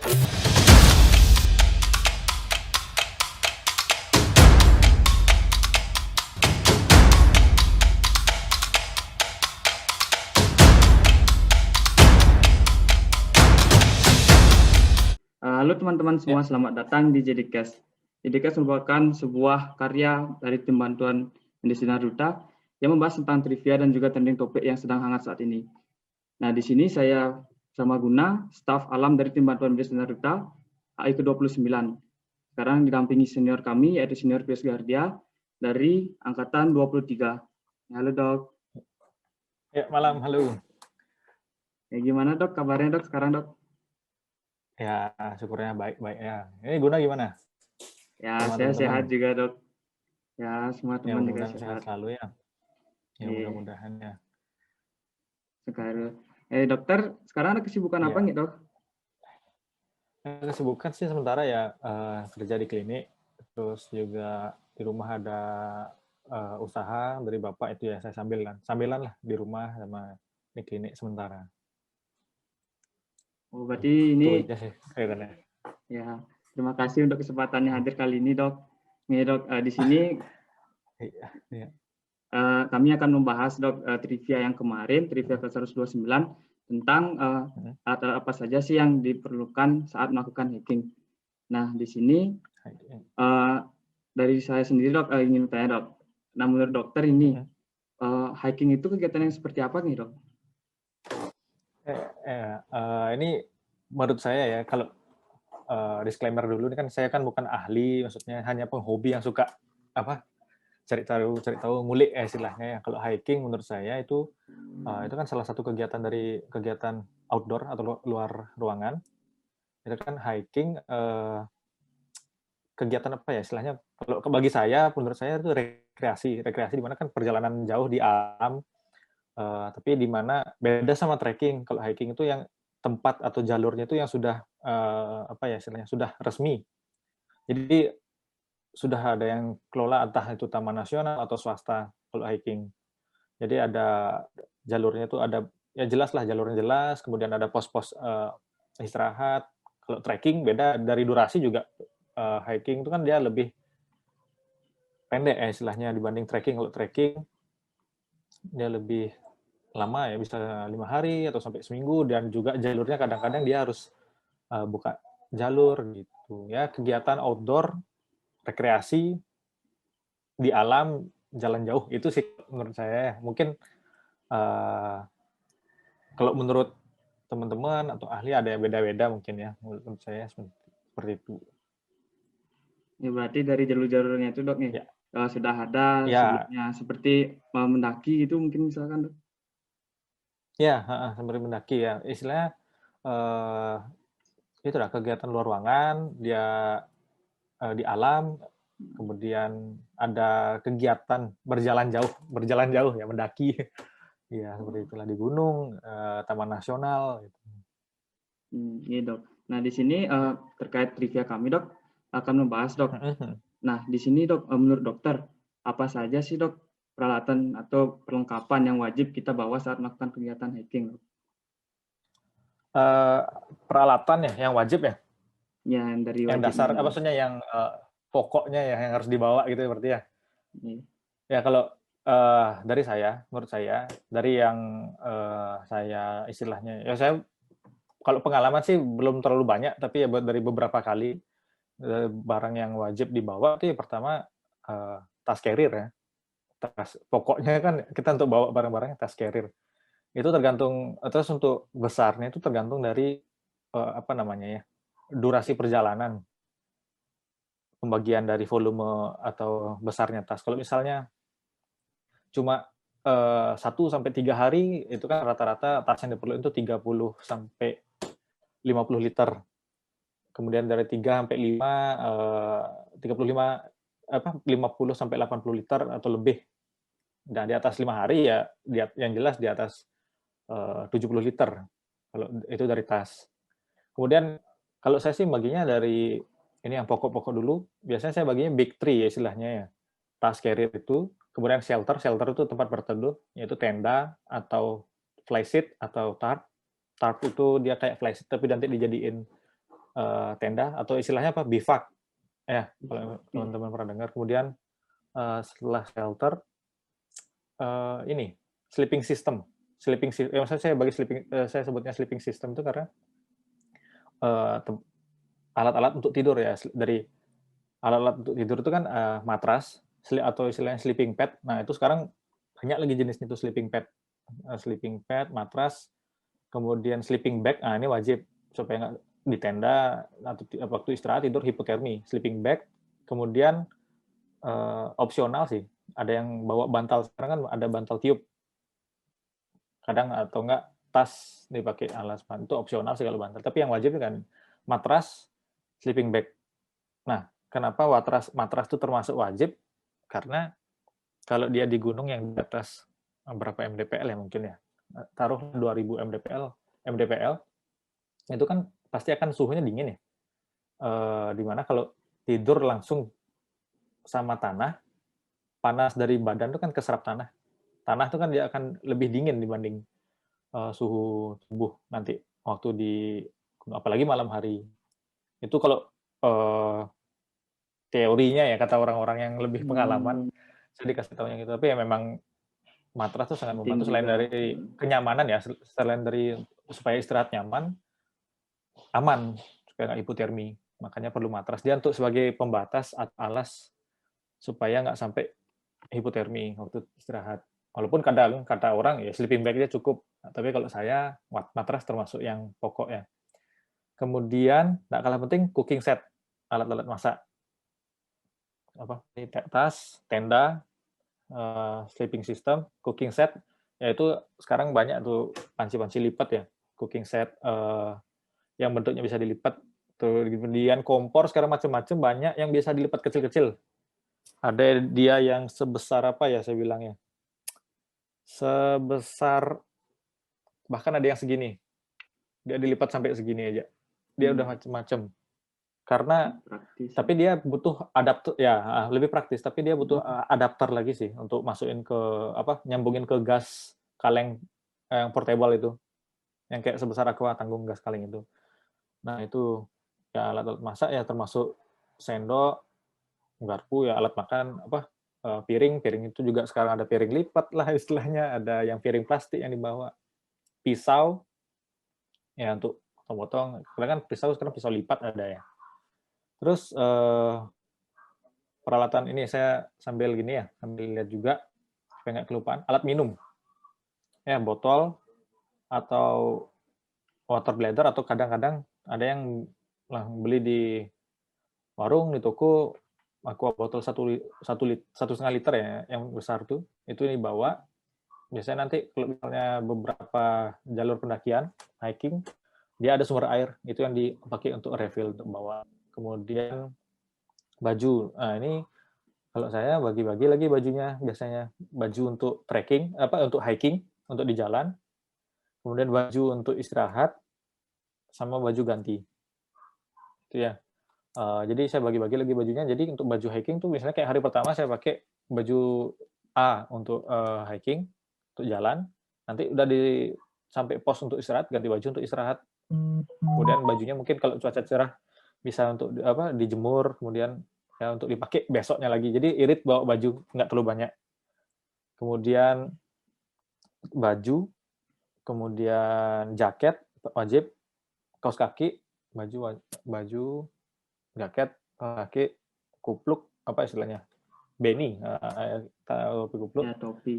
Halo teman-teman semua, Ya. selamat datang di JDcast. JDcast merupakan sebuah karya dari tim bantuan Sinar Duta yang membahas tentang trivia dan juga trending topik yang sedang hangat saat ini. Nah, di sini saya sama Guna, staf alam dari tim bantuan Sinar Duta, HI ke-29. Sekarang didampingi senior kami, yaitu senior Pius Gardia dari Angkatan 23. Halo dok. Ya, malam, halo. Gimana dok, kabarnya dok sekarang dok? Ya, syukurnya baik-baik ya. Ini Guna gimana? Ya, Sama saya teman-teman. sehat juga dok. Ya, semua Ya, teman juga mudah-mudahan sehat sehat. selalu ya. Ya, Iya. mudah-mudahan ya. Sekarang, dokter, sekarang ada kesibukan apa Ya, nih dok? kesibukan sih sementara ya kerja di klinik, terus juga di rumah ada usaha dari bapak itu ya saya sambilan lah di rumah sama di klinik sementara. Oh, berarti Itu ini aja sih kaitannya. ya. Terima kasih untuk kesempatannya hadir kali ini dok. Nih dok, di sini Iya, iya. kami akan membahas dok trivia yang kemarin, trivia ke-129 tentang alat-alat apa saja sih yang diperlukan saat melakukan hacking. Nah, di sini dari saya sendiri dok ingin bertanya dok. Nah, menurut dokter ini hacking itu kegiatan yang seperti apa nih dok? Ini menurut saya ya, kalau disclaimer dulu, ini kan saya kan bukan ahli, maksudnya hanya penghobi yang suka cari tahu, ngulik istilahnya ya. Kalau hiking menurut saya itu kan salah satu kegiatan dari kegiatan outdoor atau luar ruangan. Itu kan hiking kegiatan apa ya istilahnya? Kalau bagi saya, menurut saya itu rekreasi di mana kan perjalanan jauh di alam, tapi di mana beda sama trekking. Kalau hiking itu yang tempat atau jalurnya itu yang sudah istilahnya sudah resmi. Jadi sudah ada yang kelola, entah itu taman nasional atau swasta kalau hiking. Jadi ada jalurnya itu ada ya jelas lah jalurnya jelas, kemudian ada pos-pos istirahat. Kalau trekking beda dari durasi juga, hiking itu kan dia lebih pendek ya istilahnya dibanding trekking. Kalau trekking dia lebih lama ya, bisa 5 hari atau sampai seminggu, dan juga jalurnya kadang-kadang dia harus buka jalur gitu ya. Kegiatan outdoor, rekreasi di alam, jalan jauh, itu sih menurut saya. Mungkin kalau menurut teman-teman atau ahli ada yang beda-beda mungkin ya, menurut saya seperti itu. Ya, berarti dari jalur-jalurnya itu dok nih Ya, sudah ada ya, sebelumnya seperti mendaki itu mungkin misalkan dok. ya, seperti mendaki ya. Istilahnya itulah kegiatan luar ruangan, dia di alam, kemudian ada kegiatan berjalan jauh ya, mendaki. Iya, seperti itulah di gunung, taman nasional gitu. Iya dok. Nah di sini terkait trivia kami dok akan membahas dok. Nah di sini dok menurut dokter apa saja sih dok peralatan atau perlengkapan yang wajib kita bawa saat melakukan kegiatan hiking dok? Peralatan ya yang wajib ya, Ya yang dari yang wajibnya dasar apa dok. maksudnya yang pokoknya ya yang harus dibawa gitu ya berarti ya. Iya. Ya kalau dari saya, menurut saya dari yang saya istilahnya ya, saya kalau pengalaman sih belum terlalu banyak, tapi ya dari beberapa kali barang yang wajib dibawa itu ya pertama tas carrier ya. Tas pokoknya kan kita untuk bawa barang-barangnya tas carrier. Itu tergantung, terus untuk besarnya itu tergantung dari apa namanya ya, durasi perjalanan, pembagian dari volume atau besarnya tas. Kalau misalnya cuma 1 sampai 3 hari, itu kan rata-rata tas yang diperlukan itu 30 sampai 50 liter. Kemudian dari 3 sampai 5, 35 50 sampai 80 liter atau lebih. Dan di atas 5 hari ya yang jelas di atas 70 liter, kalau itu dari tas. Kemudian kalau saya sih baginya dari ini yang pokok-pokok dulu, biasanya saya baginya big three ya istilahnya ya. Tas carrier itu, kemudian shelter itu tempat berteduh, yaitu tenda atau flysheet atau tarp. Tarp itu dia kayak flysheet tapi nanti dijadiin tenda atau istilahnya apa, bivak ya, kalau teman-teman pernah dengar. Kemudian setelah shelter, ini sleeping system. Maksudnya saya sebutnya sleeping system itu karena alat-alat untuk tidur ya. Dari alat-alat untuk tidur itu kan matras atau istilahnya sleeping pad. Nah itu sekarang banyak lagi jenisnya itu sleeping pad, matras, kemudian sleeping bag. Nah ini wajib supaya nggak di tenda atau waktu istirahat tidur hipotermi. Sleeping bag, kemudian opsional sih. Ada yang bawa bantal, sekarang kan ada bantal tiup. Kadang atau enggak tas dipakai alas itu opsional sih kalau bantal. Tapi yang wajib kan matras, sleeping bag. Nah, kenapa matras itu termasuk wajib? Karena kalau dia di gunung yang di atas berapa mdpl ya mungkin ya, taruh 2000 mdpl, itu kan pasti akan suhunya dingin ya. Dimana kalau tidur langsung sama tanah, panas dari badan itu kan keserap tanah. Tanah itu kan dia akan lebih dingin dibanding suhu tubuh nanti waktu apalagi malam hari. Itu kalau teorinya ya, kata orang-orang yang lebih pengalaman, saya dikasih tahu yang itu. Tapi ya memang matras itu sangat membantu selain dari kenyamanan ya, selain dari supaya istirahat nyaman, aman, supaya nggak hipotermi. Makanya perlu matras. Dia untuk sebagai pembatas alas supaya nggak sampai hipotermi waktu istirahat. Walaupun kadang kata orang ya sleeping bag-nya cukup, tapi kalau saya matras termasuk yang pokok ya. Kemudian nggak kalah penting cooking set, alat-alat masak. Tas, tenda, sleeping system, cooking set, yaitu sekarang banyak tuh panci-panci lipat ya, cooking set yang bentuknya bisa dilipat. Kemudian kompor sekarang macam-macam, banyak yang bisa dilipat kecil-kecil. Ada dia yang sebesar apa ya saya bilangnya, sebesar, bahkan ada yang segini, dia dilipat sampai segini aja, dia udah macam-macam. Karena praktis. Tapi dia butuh adapter ya, lebih praktis, tapi dia butuh adapter lagi sih untuk masukin ke nyambungin ke gas kaleng yang portable itu, yang kayak sebesar aqua tanggung gas kaleng itu. Nah itu ya alat-alat masak ya, termasuk sendok, garpu ya, alat makan, piring itu juga sekarang ada piring lipat lah istilahnya, ada yang piring plastik yang dibawa, pisau ya untuk potong-potong, karena kan pisau sekarang pisau lipat ada ya. Terus peralatan ini saya sambil lihat juga supaya nggak kelupaan, alat minum ya, botol atau water bladder, atau kadang-kadang ada yang beli di warung, di toko, aqua botol 1,5 liter ya, yang besar tuh, itu dibawa. Biasanya nanti kalau misalnya beberapa jalur pendakian, hiking, dia ada sumber air, itu yang dipakai untuk refill, untuk bawa. Kemudian baju, nah ini kalau saya bagi-bagi lagi bajunya, biasanya baju untuk trekking, untuk hiking, untuk di jalan, kemudian baju untuk istirahat, sama baju ganti. Itu ya. Jadi saya bagi-bagi lagi bajunya. Jadi untuk baju hiking tuh misalnya kayak hari pertama saya pakai baju A untuk hiking, untuk jalan. Nanti udah sampai pos untuk istirahat, ganti baju untuk istirahat. Kemudian bajunya mungkin kalau cuaca cerah bisa untuk dijemur, kemudian ya untuk dipakai besoknya lagi. Jadi irit bawa baju, nggak terlalu banyak. Kemudian baju, kemudian jaket wajib, kaos kaki, baju, jaket, kaki, kupluk, apa istilahnya? Beni, topi kupluk. Ya, topi.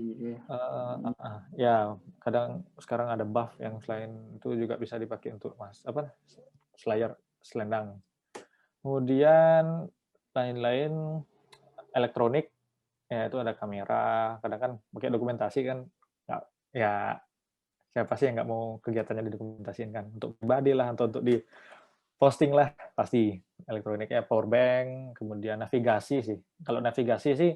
Ya, kadang sekarang ada buff yang selain itu juga bisa dipakai untuk selendang. Kemudian lain-lain elektronik, ya itu ada kamera, kadang kan pakai dokumentasi kan, ya siapa sih yang nggak mau kegiatannya didokumentasiin kan, untuk pribadi lah, atau untuk di posting lah, pasti elektroniknya, power bank, kemudian navigasi sih. Kalau navigasi sih,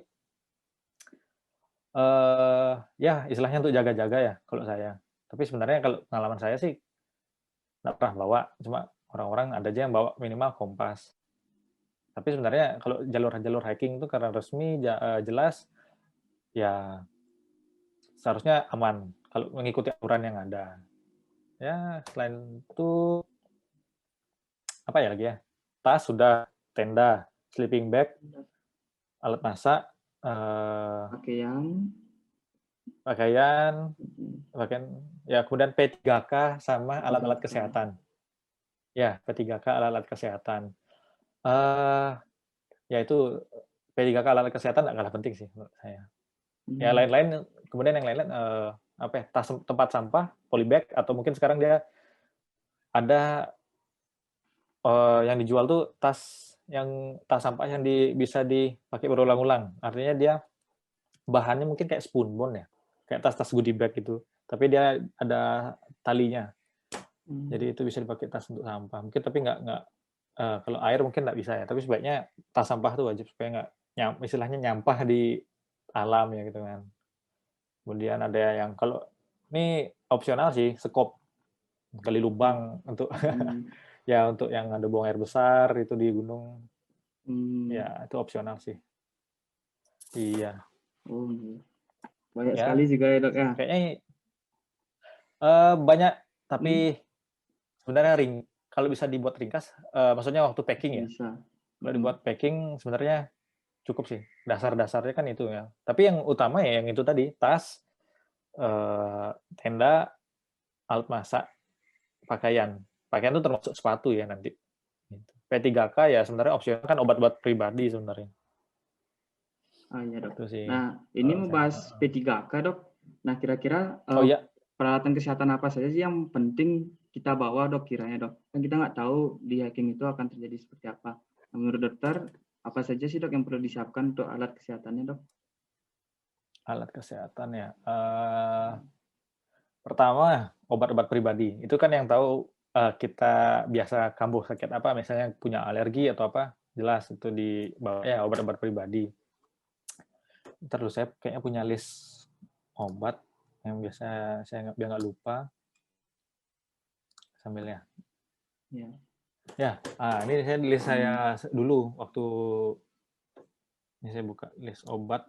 ya istilahnya untuk jaga-jaga ya kalau saya. Tapi sebenarnya kalau pengalaman saya sih nggak pernah bawa, cuma orang-orang ada aja yang bawa minimal kompas. Tapi sebenarnya kalau jalur-jalur hiking itu karena resmi, jelas, ya seharusnya aman kalau mengikuti aturan yang ada. Ya selain itu apa ya lagi ya? Tas sudah, tenda, sleeping bag, alat masak, Pakaian. pakaian, ya kemudian P3K sama alat-alat 3K. kesehatan. Ya, P3K alat-alat kesehatan. Eh, ya itu P3K alat kesehatan nggak kalah penting sih menurut saya. Ya lain-lain, kemudian yang lain-lain apa ya, tas tempat sampah, polybag, atau mungkin sekarang dia ada yang dijual tuh tas sampah yang bisa dipakai berulang-ulang. Artinya dia bahannya mungkin kayak spoonbone ya, kayak tas-tas goodie bag gitu. Tapi dia ada talinya. Jadi itu bisa dipakai tas untuk sampah. Mungkin tapi nggak kalau air mungkin nggak bisa ya. Tapi sebaiknya tas sampah tuh wajib supaya nggak istilahnya nyampah di alam ya gitu kan. Kemudian ada yang kalau ini opsional sih, sekop gali lubang untuk ya untuk yang ada buang air besar itu di gunung. Ya itu opsional sih. Iya. Oh, banyak Ya, sekali juga ya dok ya. kayaknya banyak, tapi sebenarnya kalau bisa dibuat ringkas, maksudnya waktu packing ya. Bisa. Kalau dibuat packing sebenarnya cukup sih. Dasar-dasarnya kan itu ya. Tapi yang utama ya yang itu tadi, tas, tenda, alat masak, pakaian. Pakaian itu termasuk sepatu ya nanti. P3K ya sebenarnya opsional kan obat-obat pribadi sebenarnya. Iya dok. Itu sih. Nah ini membahas P3K dok. Nah kira-kira Oh iya, peralatan kesehatan apa saja sih yang penting kita bawa dok kiranya dok? Kan kita nggak tahu di hiking itu akan terjadi seperti apa. Nah, menurut dokter apa saja sih dok yang perlu disiapkan untuk alat kesehatannya dok? alat kesehatan ya. Pertama obat-obat pribadi. Itu kan yang tahu kita biasa kambuh sakit apa, misalnya punya alergi atau apa, jelas itu dibawa ya obat-obat pribadi. Terus saya kayaknya punya list obat yang biasa saya biar nggak lupa. Sambilnya. Ya, ini saya list saya dulu waktu ini saya buka list obat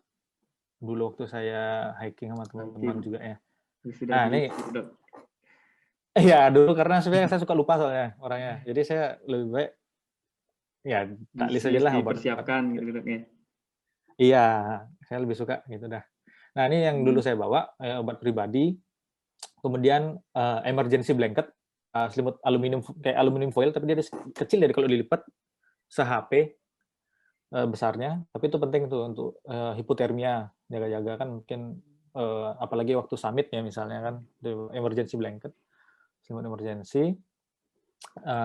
dulu waktu saya hiking sama teman-teman juga ya. Nah ini, iya dulu karena sebenarnya saya suka lupa soalnya orangnya, jadi saya lebih baik ya tak list aja lah obat. Dipersiapkan gitu dok ya. Iya, saya lebih suka gitu dah. Nah ini yang dulu saya bawa obat pribadi, kemudian emergency blanket, selimut aluminium kayak aluminium foil tapi dia kecil jadi kalau dilipat se-HP besarnya, tapi itu penting tuh untuk hipotermia, jaga-jaga kan mungkin apalagi waktu summit ya misalnya kan, emergency blanket, selimut emergency,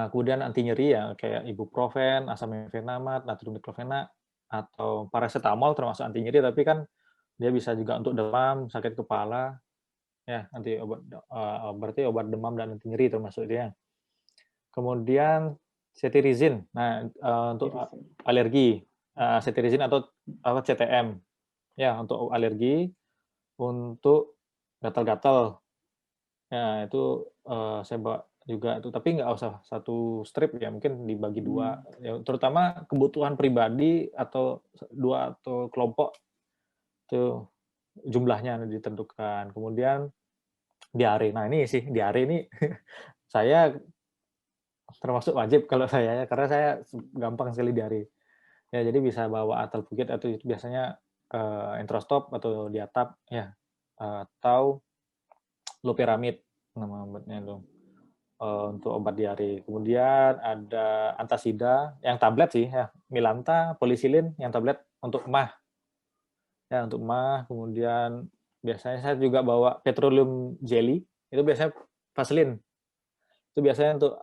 kemudian anti nyeri ya kayak ibuprofen, asam mefenamat, natrium diklofenak, atau paracetamol termasuk anti nyeri, tapi kan dia bisa juga untuk demam, sakit kepala, ya anti obat berarti obat demam dan anti nyeri termasuk dia. Kemudian cetirizine, nah untuk alergi, cetirizine atau CTM, ya untuk alergi, untuk gatal-gatal, ya itu saya bawa juga itu, tapi nggak usah satu strip ya, mungkin dibagi dua, ya, terutama kebutuhan pribadi atau dua atau kelompok itu jumlahnya ditentukan. Kemudian diare, nah ini sih diare ini saya termasuk wajib kalau saya ya, karena saya gampang sekali diare. Ya jadi bisa bawa Atalfugit atau itu biasanya Entrostop atau Diatap ya, atau Loperamide nama obatnya itu untuk obat diare. Kemudian ada antasida yang tablet sih ya, Milanta, Polisilin yang tablet untuk emah. Ya untuk emah, kemudian biasanya saya juga bawa petroleum jelly, itu biasanya Vaseline. Itu biasanya untuk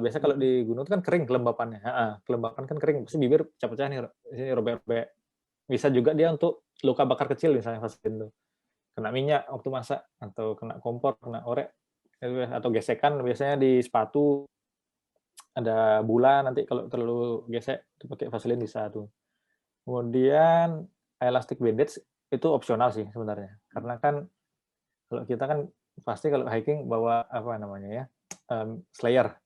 biasa kalau di gunung itu kan kering kelembapannya. Kelembapan kan kering, pasti bibir pecah-pecah nih, sini robek-robek. Bisa juga dia untuk luka bakar kecil misalnya Vaseline itu. Kena minyak waktu masak atau kena kompor, kena orek atau gesekan biasanya di sepatu ada bulan nanti kalau terlalu gesek itu pakai Vaseline bisa tuh. Kemudian elastic bandage itu opsional sih sebenarnya. Karena kan kalau kita kan pasti kalau hiking bawa apa namanya ya? Slayer.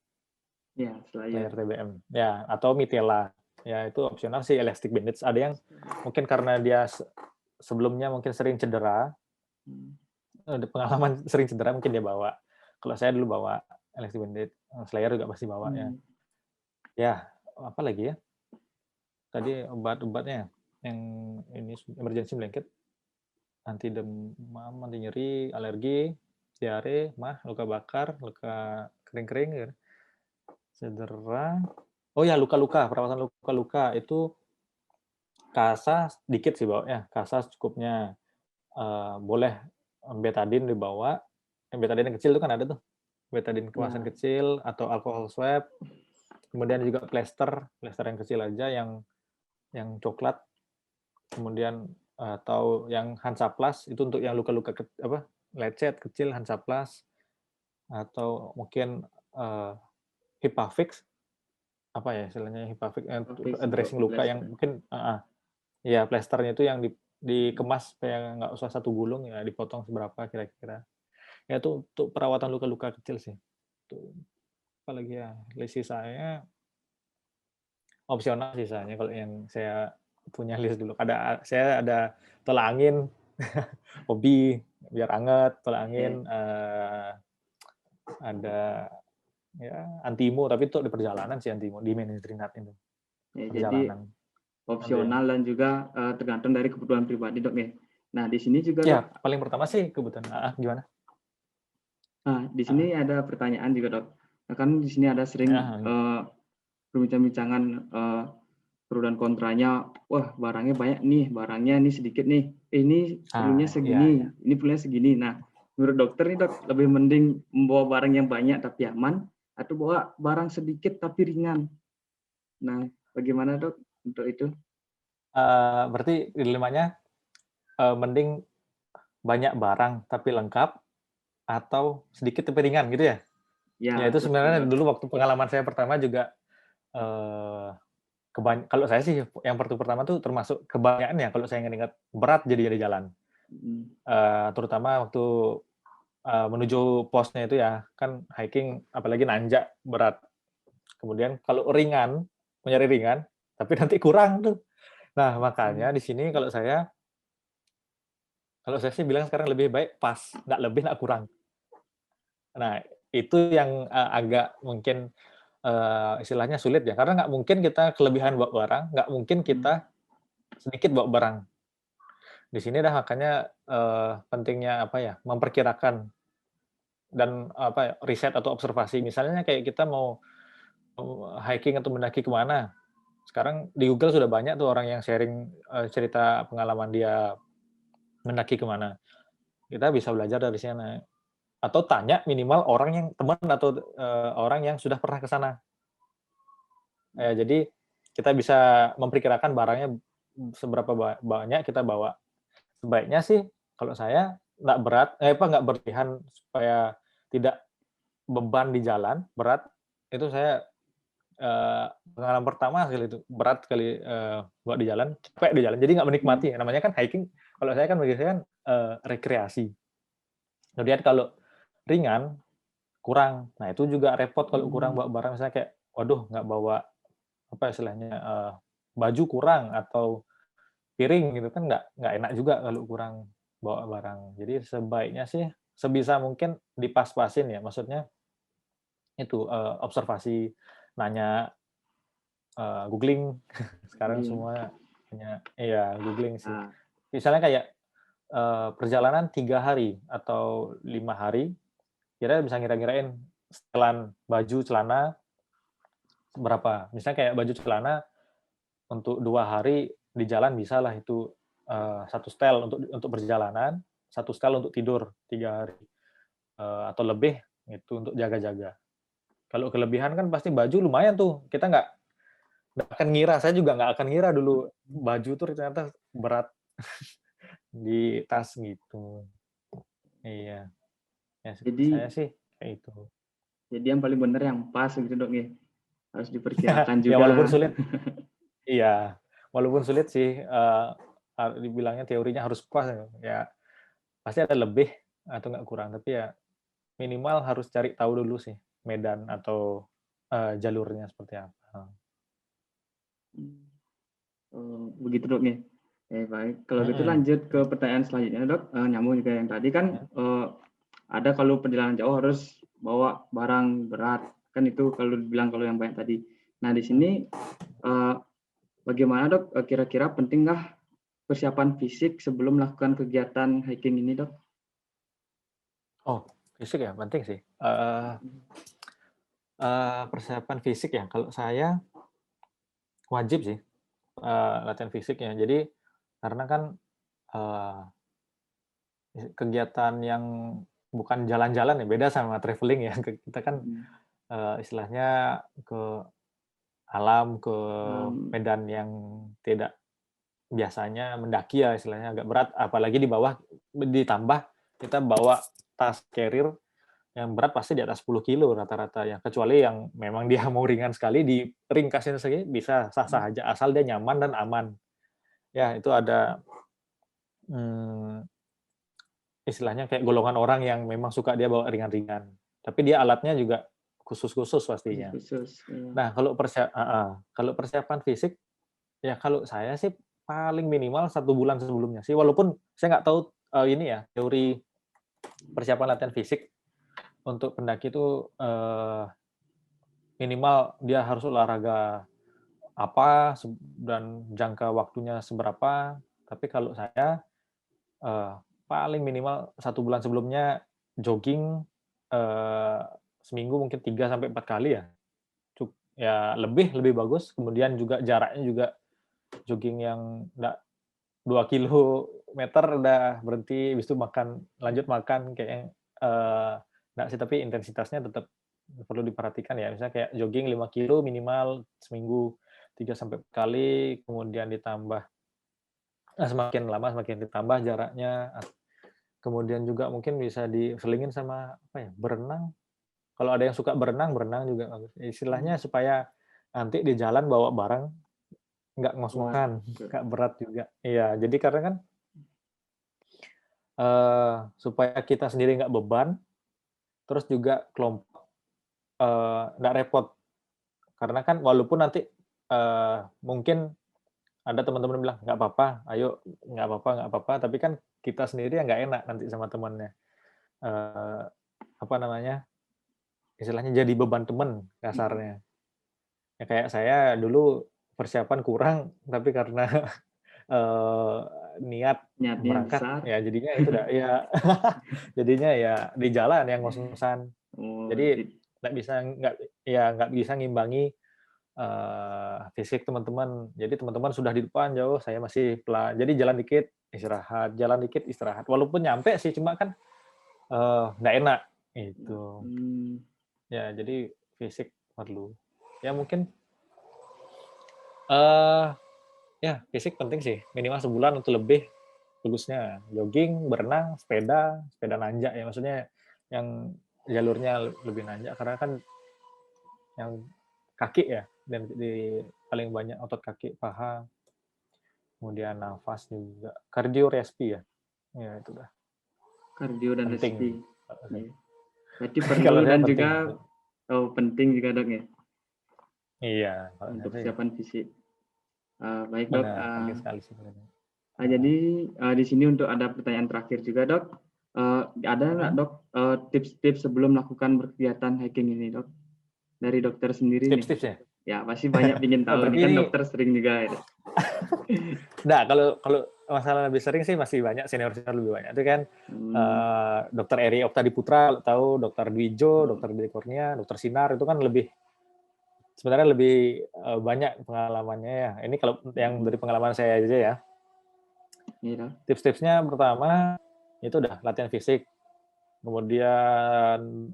Ya, Slayer TBM. Ya, atau mitela. Ya, itu opsional sih elastic bandage. Ada yang mungkin karena dia sebelumnya mungkin sering cedera, pengalaman sering cedera mungkin dia bawa. Kalau saya dulu bawa elastic bandage, Slayer juga pasti bawa ya. Ya, apa lagi ya? Tadi obat-obatnya yang ini emergency blanket, anti demam, anti nyeri, alergi, diare, mah, luka bakar, luka kering-kering gitu, cedera. Oh ya, luka-luka, perawatan luka-luka itu kasa dikit sih bawanya, kasa secukupnya. Boleh betadine dibawa, yang betadine yang kecil itu kan ada tuh, betadine kemasan Ya, kecil atau alkohol swab, kemudian juga plester, plester yang kecil aja yang coklat, kemudian atau yang Hansaplast itu untuk yang luka-luka apa, lecet kecil Hansaplast, atau mungkin, Hipavix, apa ya istilahnya Hipavix, fix untuk dressing luka yang plaster. mungkin iya plesternya itu yang dikemas supaya nggak usah satu gulung ya dipotong seberapa kira-kira. Ya itu untuk perawatan luka-luka kecil sih. Tuh, apalagi ya, sisanya opsional sisanya kalau yang saya punya list dulu. Saya ada tolak angin, hobi biar anget, tolak angin, Oke. ada ya antimo, tapi itu di perjalanan sih antimo, di Menitrinat itu, Ya, jadi perjalanan. Ada opsional dan juga tergantung dari kebutuhan pribadi dok ya. Nah di sini juga ya dok, paling pertama sih kebutuhan gimana? di sini Heeh, ada pertanyaan juga dok. Nah, kan di sini ada sering heeh, perbincangan pro dan kontranya. Wah barangnya banyak nih, barangnya ini sedikit nih. Ini perlunya iya segini, iya. ini perlunya segini. Nah menurut dokter nih dok, lebih mending membawa barang yang banyak tapi aman atau bawa barang sedikit tapi ringan. Nah bagaimana dok untuk itu? Berarti dilemanya, mending banyak barang tapi lengkap atau sedikit tapi ringan gitu ya? Ya Ya itu betul sebenarnya dok. dulu waktu pengalaman saya pertama juga, eee, kalau saya sih yang pertama tuh termasuk kebanyakan ya kalau saya ingat-ingat, berat jadi jalan. Hmm. Terutama waktu, menuju posnya itu ya, kan hiking apalagi nanjak berat. Kemudian kalau ringan, mau nyari ringan, tapi nanti kurang tuh. Nah makanya di sini kalau saya sih bilang sekarang lebih baik pas, nggak lebih nggak kurang. Nah itu yang, agak mungkin istilahnya sulit ya, karena nggak mungkin kita kelebihan bawa barang, nggak mungkin Hmm. kita sedikit bawa barang. Di sini dah makanya, pentingnya apa ya, memperkirakan dan apa ya, riset atau observasi. Misalnya kayak kita mau hiking atau mendaki ke mana, sekarang di Google sudah banyak tuh orang yang sharing, cerita pengalaman dia mendaki ke mana. Kita bisa belajar dari sana, atau tanya minimal orang yang teman atau, orang yang sudah pernah ke sana. Jadi kita bisa memperkirakan barangnya seberapa banyak kita bawa. Sebaiknya sih kalau saya nggak berlebihan supaya tidak beban di jalan, berat, itu saya, pengalaman pertama kali itu, berat sekali, bawa di jalan, capek di jalan, jadi nggak Hmm. menikmati. Namanya kan hiking, kalau saya kan bagi saya kan, rekreasi. Kemudian kalau ringan, kurang. Nah itu juga repot kalau kurang Hmm. bawa barang, misalnya kayak, waduh nggak bawa, apa istilahnya, baju kurang atau piring gitu kan nggak enak juga kalau kurang bawa barang. Jadi sebaiknya sih sebisa mungkin dipas-pasin ya, maksudnya itu, observasi, nanya, googling, sekarang Googling. semua hanya iya googling sih. Nah, Misalnya kayak, perjalanan 3 hari atau 5 hari, kira bisa ngira-ngirain setelan baju, celana berapa. Misalnya kayak baju celana untuk 2 hari di jalan bisalah itu, 1 setel untuk perjalanan, 1 setel untuk tidur 3 hari, atau lebih itu untuk jaga-jaga. Kalau kelebihan kan pasti baju lumayan tuh, kita nggak akan ngira, saya juga nggak akan ngira dulu baju tuh ternyata berat di tas gitu. Iya, ya saya jadi sih kayak itu. yang paling benar yang pas gitu dok ya. Harus diperkirakan Ya walaupun juga. sulit iya, walaupun sulit sih, dibilangnya teorinya harus pas ya, pasti ada lebih atau nggak kurang, tapi ya minimal harus cari tahu dulu sih medan atau, jalurnya seperti apa. Begitu dok ya. Baik. Kalau gitu Mhm, lanjut ke pertanyaan selanjutnya dok. Nyambung juga yang tadi kan mhm, ada kalau perjalanan jauh harus bawa barang berat kan itu kalau dibilang kalau yang banyak tadi. Nah, di sini bagaimana dok, kira-kira pentingkah persiapan fisik sebelum melakukan kegiatan hiking ini dok? Oh, fisik ya penting sih. Persiapan fisik ya, kalau saya wajib sih, latihan fisiknya. Jadi karena kan, eee, kegiatan yang bukan jalan-jalan ya, beda sama traveling ya. Kita kan, Mhm. istilahnya ke alam, ke Mmm, medan yang tidak biasanya mendaki ya, istilahnya agak berat, apalagi di bawah ditambah kita bawa tas carrier yang berat pasti di atas 10 kilo rata-rata ya, kecuali yang memang dia mau ringan sekali, diringkasin segini bisa sah-sah aja, asal dia nyaman dan aman. Ya itu ada, mmm, istilahnya kayak golongan orang yang memang suka dia bawa ringan-ringan, tapi dia alatnya juga khusus-khusus pastinya. khusus-khusus, iya. Nah kalau persiapan fisik, ya kalau saya sih paling minimal 1 bulan sebelumnya sih, walaupun saya nggak tahu, ini ya, teori persiapan latihan fisik untuk pendaki itu, minimal dia harus olahraga apa, dan jangka waktunya seberapa. Tapi kalau saya, eee, paling minimal 1 bulan sebelumnya jogging, eee, seminggu mungkin 3 sampai 4 kali ya, ya lebih bagus, kemudian juga jaraknya juga jogging yang nggak 2 kilometer udah berhenti, habis itu makan lanjut makan kayaknya, nggak sih, tapi intensitasnya tetap perlu diperhatikan ya. Misalnya kayak jogging 5 kilo minimal seminggu 3 sampai 4 kali, kemudian ditambah semakin lama semakin ditambah jaraknya, kemudian juga mungkin bisa diselingin sama apa ya, berenang. Kalau ada yang suka berenang, berenang juga bagus. Istilahnya Mmm, supaya nanti di jalan bawa barang nggak kuat ngos-ngosan, juga. nggak berat juga. Iya, jadi karena kan supaya kita sendiri nggak beban, terus juga kelompok, nggak repot. Karena kan walaupun nanti, mungkin ada teman-teman bilang, "Nggak apa-apa, ayo, nggak apa-apa," tapi kan kita sendiri yang nggak enak nanti sama temannya. Eee, apa namanya, istilahnya jadi beban temen Mhm. kasarnya. Ya kayak saya dulu persiapan kurang, tapi karena, eee, niat Niatnya berangkat, besar. ya jadinya itu udah ya jadinya ya di jalan yang ngos-ngosan. Oh, Jadi nggak bisa ngimbangi, fisik teman-teman. Jadi teman-teman sudah di depan jauh, saya masih pelan. Jadi jalan dikit, istirahat, jalan dikit, istirahat. Walaupun nyampe sih, cuma kan, nggak enak, gitu. mmm, Ya, jadi fisik perlu. Ya mungkin, eee, ya fisik penting sih, minimal sebulan atau lebih bagusnya. Jogging, berenang, sepeda, sepeda nanjak ya, maksudnya yang jalurnya lebih nanjak, karena kan yang kaki ya, dan paling banyak otot kaki, paha, kemudian nafas juga, kardio respi ya, ya itu dah, kardio dan penting. respi. Iya. Berarti perlu Kalau saya dan penting. juga penting juga dok ya Iya, kalau saya untuk sih persiapan fisik. Baik dok. benar, penting sekali sebenarnya. Jadi Heeh. di sini untuk ada pertanyaan terakhir juga dok. Ada nggak Mhm. dok tips-tips sebelum melakukan berkegiatan hiking ini dok? Dari dokter sendiri nih. Tips-tipsnya? Ya pasti banyak ingin tahu Berarti nih kan ini dokter sering juga ya. Dok. enggak, kalau kalau masalah lebih sering sih masih banyak, senior-senior lebih banyak. Itu kan, Hmm, Dokter Eri Oktadiputra, tahu, Dokter Dwijo, oh, Dokter Dwi Kurnia, Dokter Sinar, itu kan sebenarnya lebih, banyak pengalamannya ya. Ini kalau yang hmm, dari pengalaman saya aja ya. iya dok. Tips-tipsnya pertama, itu udah latihan fisik, kemudian,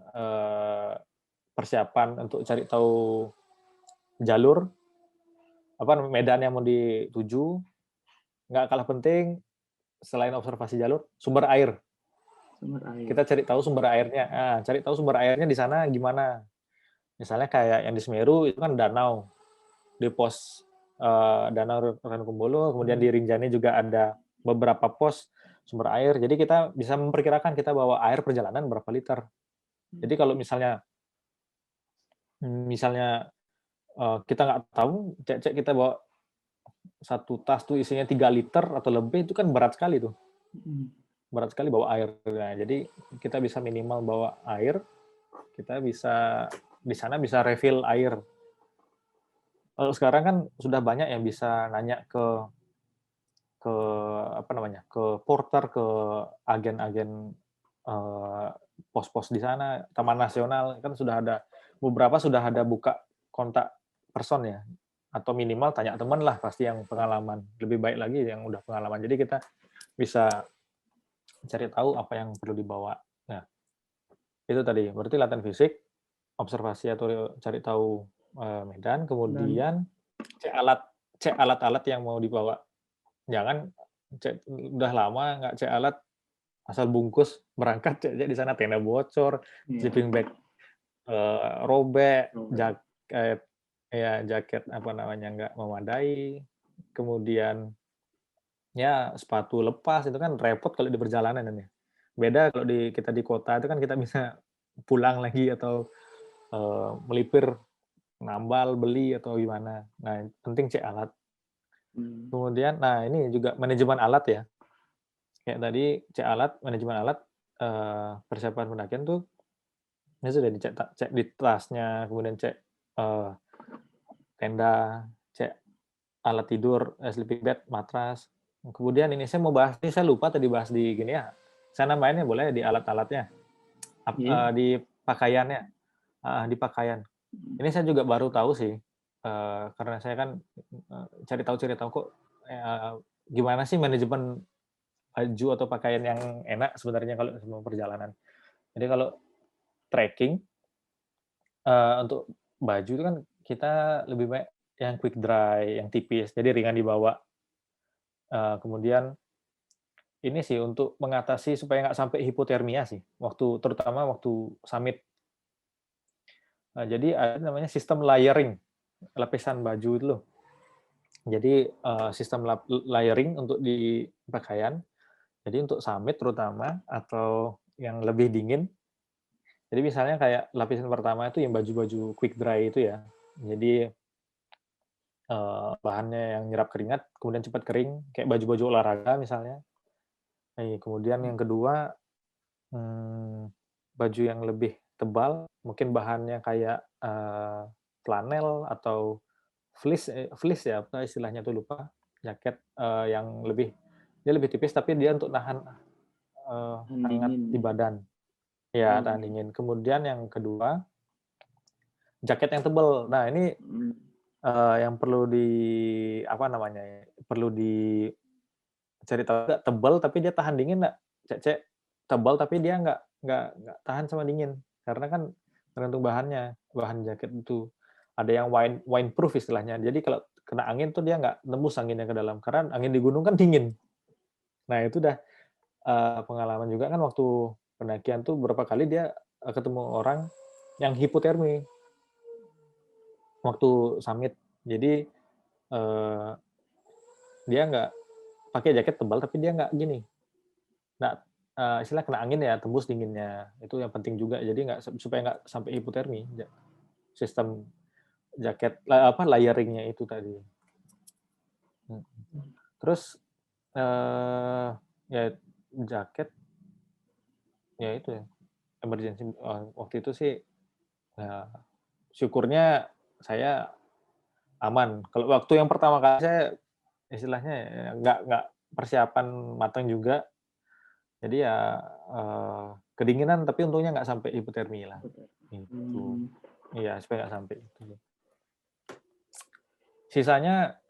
persiapan untuk cari tahu jalur, apa namanya, medan yang mau dituju, nggak kalah penting selain observasi jalur, sumber air. Sumber air. Kita cari tahu sumber airnya, cari tahu sumber airnya di sana gimana. Misalnya kayak yang di Semeru itu kan danau, di pos, Danau Ranakumbolo, kemudian Hmm, di Rinjani juga ada beberapa pos sumber air. Jadi kita bisa memperkirakan kita bawa air perjalanan berapa liter. Jadi kalau misalnya, kita nggak tahu, cek-cek kita bawa satu tas tuh isinya 3 liter atau lebih, itu kan berat sekali tuh, hmm, berat sekali bawa air. Nah, jadi kita bisa minimal bawa air, kita bisa di sana bisa refill air. Kalau sekarang kan sudah banyak yang bisa nanya ke apa namanya, ke porter, ke agen-agen, eee, pos-pos di sana, Taman Nasional, kan sudah ada beberapa sudah ada buka kontak person ya, atau minimal tanya teman lah pasti yang pengalaman, lebih baik lagi yang udah pengalaman. Jadi kita bisa cari tahu apa yang perlu dibawa. Nah, itu tadi, berarti latihan fisik, observasi atau cari tahu, medan, Dan kemudian cek alat cek alat-alat yang mau dibawa. Jangan udah lama nggak cek alat, asal bungkus berangkat cek-cek di sana, tenda bocor, ya, sleeping bag, robek, robek. jaket ya jaket apa namanya, nggak memadai, kemudian ya sepatu lepas, itu kan repot kalau di perjalanan kan ya. Beda kalau kita di kota itu kan kita bisa pulang lagi atau, melipir, nambal, beli atau gimana. Nah, penting cek alat. Hmm. Kemudian nah ini juga manajemen alat ya. Kayak tadi cek alat, manajemen alat, persiapan pendakian tuh, ini sudah dicek cek di tasnya, kemudian cek, eee, tenda, cek alat tidur, sleeping bag, matras. Kemudian ini saya mau bahas ini saya lupa tadi bahas di gini ya, saya nambahin ya boleh di alat-alatnya, Iya. di pakaiannya, heeh, di pakaian. Ini saya juga baru tahu sih, karena saya kan, cari tahu kok, eee, gimana sih manajemen baju atau pakaian yang enak sebenarnya kalau sebelum perjalanan. Jadi kalau trekking, untuk baju itu kan kita lebih baik yang quick dry, yang tipis, jadi ringan dibawa. Kemudian ini sih untuk mengatasi supaya nggak sampai hipotermia sih, terutama waktu summit. Jadi ada namanya sistem layering, lapisan baju itu loh. Jadi, sistem layering untuk di pakaian, jadi untuk summit terutama atau yang lebih dingin, jadi misalnya kayak lapisan pertama itu yang baju-baju quick dry itu ya. Jadi, bahannya yang nyerap keringat, kemudian cepat kering, kayak baju-baju olahraga misalnya. Kemudian yang kedua, baju yang lebih tebal, mungkin bahannya kayak, flanel atau fleece ya, apa istilahnya tuh lupa, jaket, yang dia lebih tipis tapi dia untuk nahan, hangat Pendingin. di badan. Ya, tahan Hmm. dingin. Kemudian yang kedua, jaket yang tebal. Nah ini, Hmm. yang perlu apa namanya ya, perlu dicari tahu juga tebal tapi dia tahan dingin nggak? Cek-cek tebal tapi dia nggak tahan sama dingin. Karena kan tergantung bahannya, bahan jaket itu. Ada yang wine proof istilahnya. Jadi kalau kena angin tuh dia nggak nembus anginnya ke dalam, karena angin di gunung kan dingin. Nah itu udah, pengalaman juga kan waktu pendakian tuh berapa kali dia, ketemu orang yang hipotermi waktu summit. Jadi, eee, dia nggak pakai jaket tebal, tapi dia nggak gini, nggak, istilah kena angin ya tembus dinginnya, itu yang penting juga. Jadi nggak supaya nggak sampai hipotermi, sistem jaket apa, layering-nya itu tadi. Mhm. Terus, ya jaket, ya itu ya, emergency, waktu itu sih, ya syukurnya saya aman. Kalau waktu yang pertama kali saya istilahnya ya nggak persiapan matang juga, jadi ya, kedinginan tapi untungnya nggak sampai hipotermi lah, gitu. Hmm. Iya, supaya nggak sampai itu. Sisanya,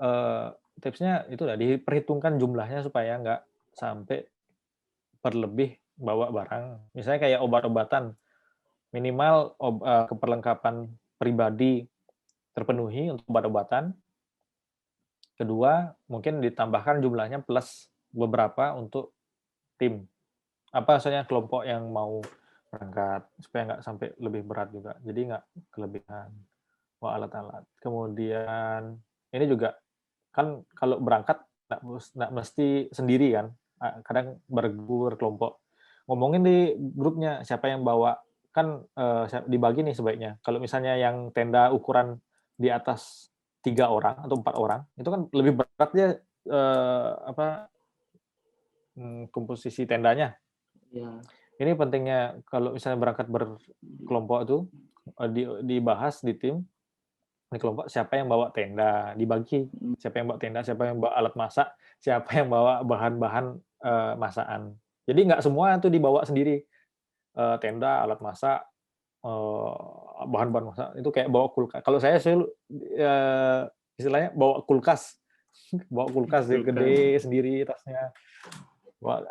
tipsnya itu lah, diperhitungkan jumlahnya supaya nggak sampai berlebih bawa barang. Misalnya kayak obat-obatan, minimal keperlengkapan pribadi terpenuhi untuk obat-obatan. Kedua, mungkin ditambahkan jumlahnya plus beberapa untuk tim. Apa maksudnya kelompok yang mau berangkat, supaya nggak sampai lebih berat juga. Jadi nggak kelebihan bawa alat-alat. Kemudian ini juga kan kalau berangkat nggak mesti sendiri kan, kadang berkelompok. Ngomongin di grupnya siapa yang bawa, kan, dibagi nih sebaiknya. Kalau misalnya yang tenda ukuran di atas 3 orang atau 4 orang, itu kan lebih berat dia, apa, komposisi tendanya. Ya. Ini pentingnya kalau misalnya berangkat berkelompok tuh, dibahas di tim, Di kelompok siapa yang bawa tenda, dibagi. Siapa yang bawa tenda, siapa yang bawa alat masak, siapa yang bawa bahan-bahan, masakan. Jadi nggak semua tuh dibawa sendiri, tenda, alat masak, bahan-bahan masak, itu kayak bawa kulkas. Kalau saya sih, istilahnya bawa kulkas. Bawa kulkas yang Kulkas. gede sendiri tasnya, bawa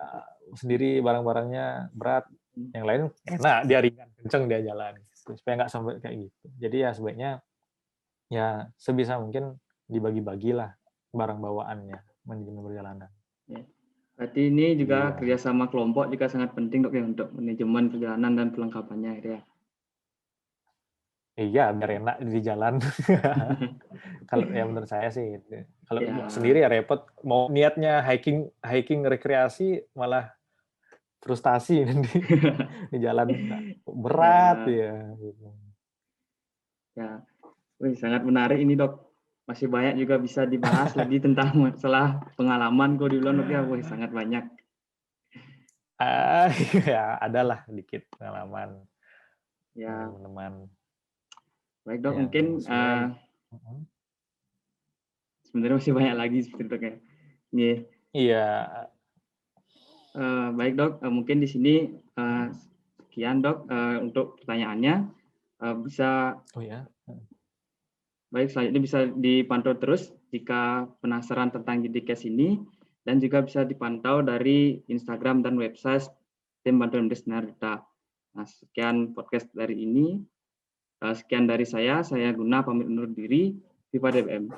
sendiri barang-barangnya berat, yang lain enak, dia ringan, kenceng dia jalan, supaya nggak sampai kayak gitu. Jadi ya sebaiknya, ya sebisa mungkin dibagi-bagilah barang bawaannya, manajemen perjalanan. Ya. Berarti ini juga Iya. kerjasama kelompok juga sangat penting Dok ya untuk manajemen perjalanan dan perlengkapannya gitu ya. Iya, biar enak di jalan. Kalau ya menurut saya sih gitu. Kalau Ya, sendiri ya repot, mau niatnya hiking hiking rekreasi malah frustasi nanti di jalan, berat ya, ya gitu. ya. Wih, sangat menarik ini Dok. Masih banyak juga bisa dibahas lagi tentang masalah pengalaman kok di luar Dok ya. Wih, sangat banyak. Ya adalah dikit pengalaman Ya, teman-teman baik Dok, yang mungkin sebenarnya sebenarnya masih banyak lagi seperti Dok ya. Nih, iya. baik Dok, mungkin di sini sekian Dok untuk pertanyaannya. Bisa Oh ya. Baik, selanjutnya bisa dipantau terus jika penasaran tentang GDCast ini, dan juga bisa dipantau dari Instagram dan website Tim Bantuan Sinar Duta. Nah, sekian podcast dari ini. Sekian dari saya Guna pamit undur diri. Viva DBM.